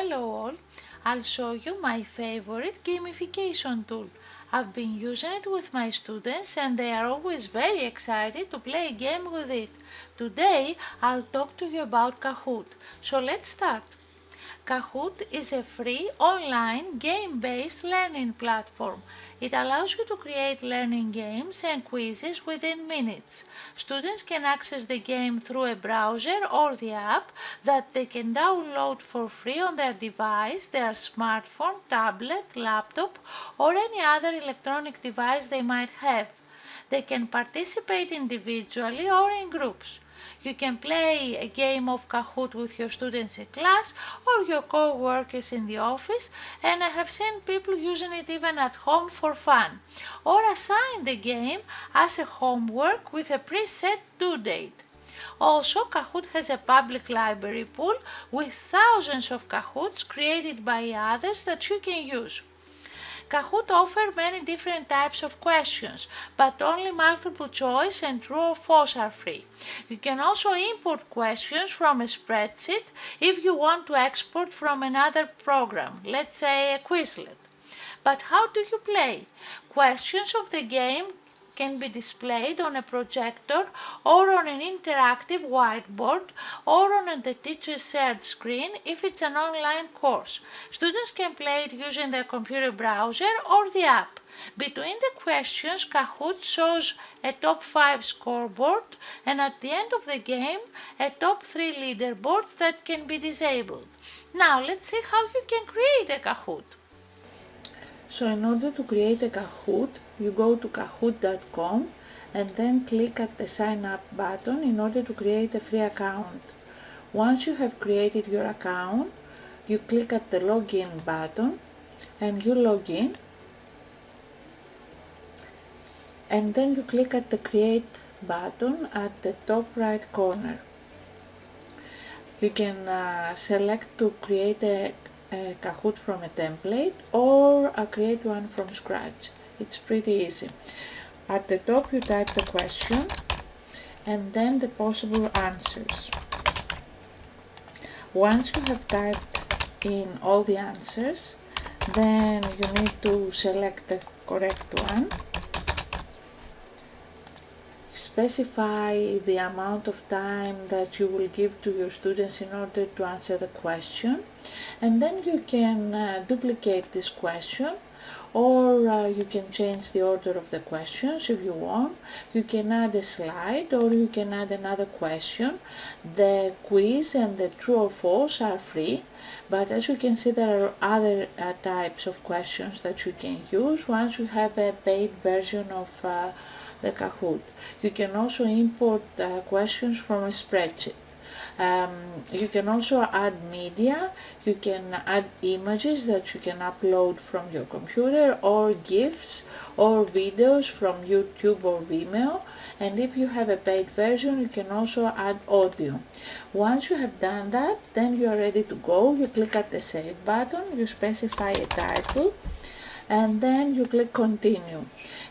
Hello all, I'll show you my favorite gamification tool. I've been using it with my students and they are always very excited to play a game with it. Today I'll talk to you about Kahoot, so let's start. Kahoot is a free online game-based learning platform. It allows you to create learning games and quizzes within minutes. Students can access the game through a browser or the app that they can download for free on their device, their smartphone, tablet, laptop, or any other electronic device they might have. They can participate individually or in groups. You can play a game of Kahoot with your students in class or your co-workers in the office, and I have seen people using it even at home for fun, or assign the game as a homework with a preset due date. Also, Kahoot has a public library pool with thousands of Kahoots created by others that you can use. Kahoot offers many different types of questions, but only multiple choice and true or false are free. You can also import questions from a spreadsheet if you want to export from another program, let's say a Quizlet. But how do you play? Questions of the game can be displayed on a projector or on an interactive whiteboard or on the teacher's shared screen if it's an online course. Students can play it using their computer browser or the app. Between the questions, Kahoot shows a top 5 scoreboard and at the end of the game, a top 3 leaderboard that can be disabled. Now let's see how you can create a Kahoot. So in order to create a Kahoot, you go to kahoot.com and then click at the sign up button in order to create a free account. Once you have created your account, you click at the login button and you log in, and then you click at the create button at the top right corner. You can select to create a Kahoot from a template or create one from scratch. It's pretty easy. At the top you type the question and then the possible answers. Once you have typed in all the answers, then you need to select the correct one. Specify the amount of time that you will give to your students in order to answer the question, and then you can duplicate this question, or you can change the order of the questions if you want. You can add a slide or you can add another question. The quiz and the true or false are free, but as you can see there are other types of questions that you can use once you have a paid version of the Kahoot. You can also import questions from a spreadsheet. You can also add media. You can add images that you can upload from your computer, or GIFs or videos from YouTube or Vimeo, and if you have a paid version you can also add audio. Once you have done that, then you are ready to go. You click at the save button, you specify a title, and then you click continue.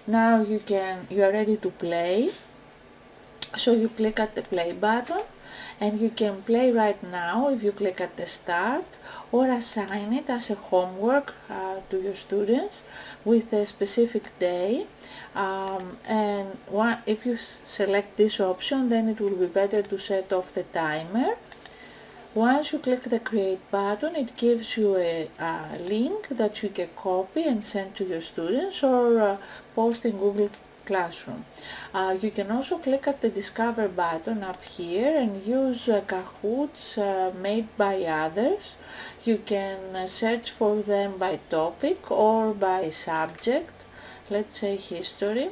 Now you are ready to play, so you click at the play button and you can play right now if you click at the start, or assign it as a homework to your students with a specific day, and if you select this option, then it will be better to set off the timer. Once you click the create button, it gives you a link that you can copy and send to your students, or post in Google Classroom. You can also click at the discover button up here and use Kahoots made by others. You can search for them by topic or by subject, let's say history.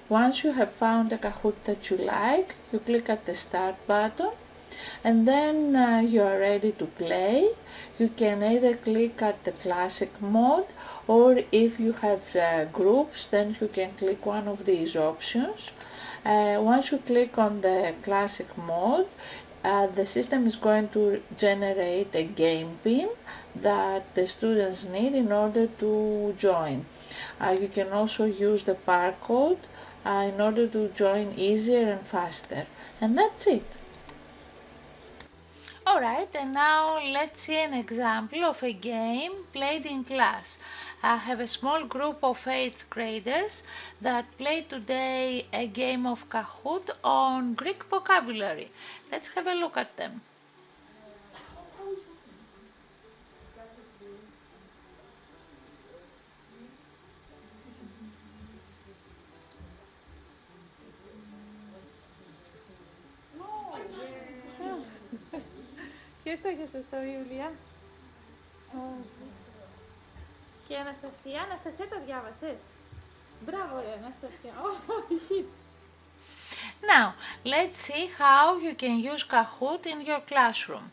Once you have found a Kahoot that you like, you click at the start button, and then you are ready to play. You can either click at the classic mode, or if you have groups, then you can click one of these options. Once you click on the classic mode, the system is going to generate a game pin that the students need in order to join. You can also use the barcode in order to join easier and faster. And that's it. Alright, and now let's see an example of a game played in class. I have a small group of 8th graders that played today a game of Kahoot on Greek vocabulary. Let's have a look at them. Ποιος το έχεις στα βιβλία? Και η Αναστασία, Αναστασία το διάβασες. Μπράβο ρε Αναστασία. Όχι. Now, let's see how you can use Kahoot in your classroom.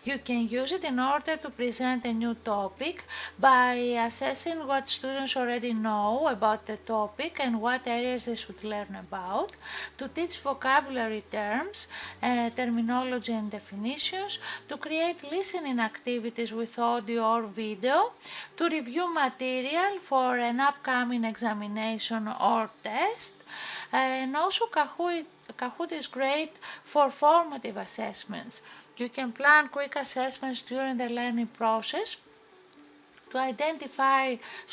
You can use it in order to present a new topic by assessing what students already know about the topic and what areas they should learn about, to teach vocabulary terms, terminology and definitions, to create listening activities with audio or video, to review material for an upcoming examination or test, and also Kahoot is great for formative assessments. You can plan quick assessments during the learning process to identify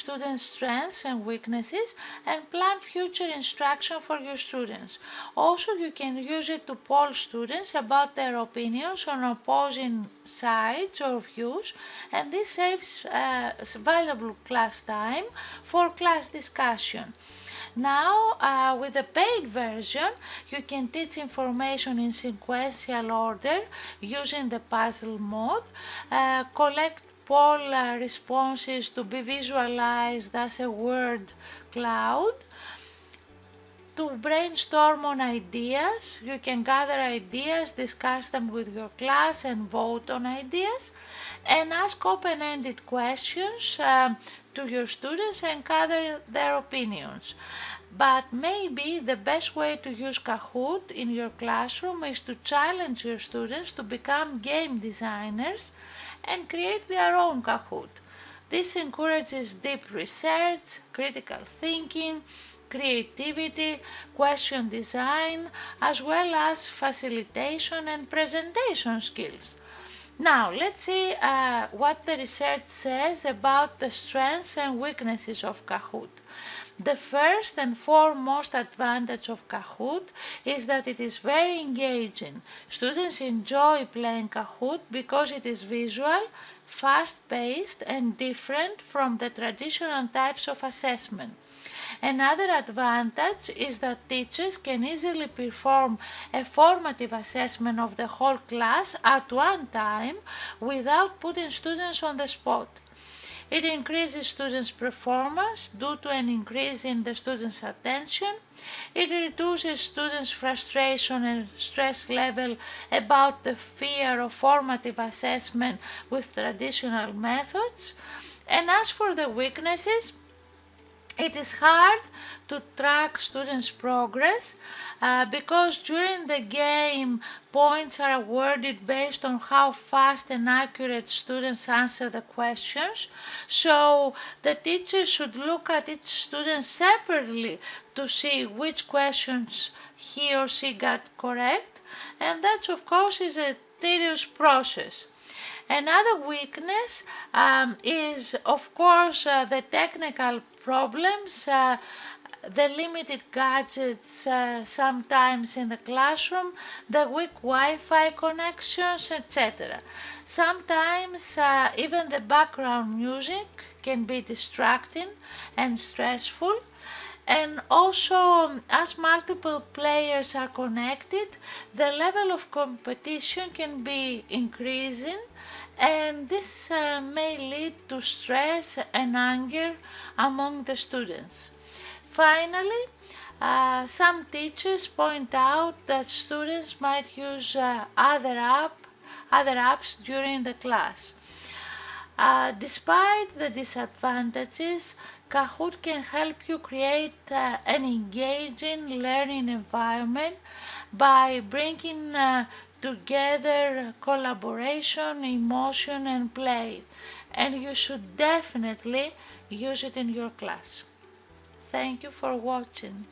students' strengths and weaknesses and plan future instruction for your students. Also, you can use it to poll students about their opinions on opposing sides or views, and this saves valuable class time for class discussion. Now, with the paid version, you can teach information in sequential order using the puzzle mode, collect poll responses to be visualized as a word cloud, to brainstorm on ideas. You can gather ideas, discuss them with your class and vote on ideas, and ask open-ended questions to your students and gather their opinions. But maybe the best way to use Kahoot in your classroom is to challenge your students to become game designers and create their own Kahoot. This encourages deep research, critical thinking, creativity, question design, as well as facilitation and presentation skills. Now, let's see what the research says about the strengths and weaknesses of Kahoot. The first and foremost advantage of Kahoot is that it is very engaging. Students enjoy playing Kahoot because it is visual, fast-paced, and different from the traditional types of assessment. Another advantage is that teachers can easily perform a formative assessment of the whole class at one time without putting students on the spot. It increases students' performance due to an increase in the students' attention. It reduces students' frustration and stress level about the fear of formative assessment with traditional methods. And as for the weaknesses, it is hard to track students' progress because during the game points are awarded based on how fast and accurate students answer the questions. So the teacher should look at each student separately to see which questions he or she got correct, and that of course is a tedious process. Another weakness is of course the technical problems, the limited gadgets sometimes in the classroom, the weak Wi-Fi connections, etc. Sometimes even the background music can be distracting and stressful. And also, as multiple players are connected, the level of competition can be increasing, and this may lead to stress and anger among the students. Finally, some teachers point out that students might use other apps during the class. Despite the disadvantages, Kahoot can help you create an engaging learning environment by bringing together collaboration, emotion and play, and you should definitely use it in your class. Thank you for watching.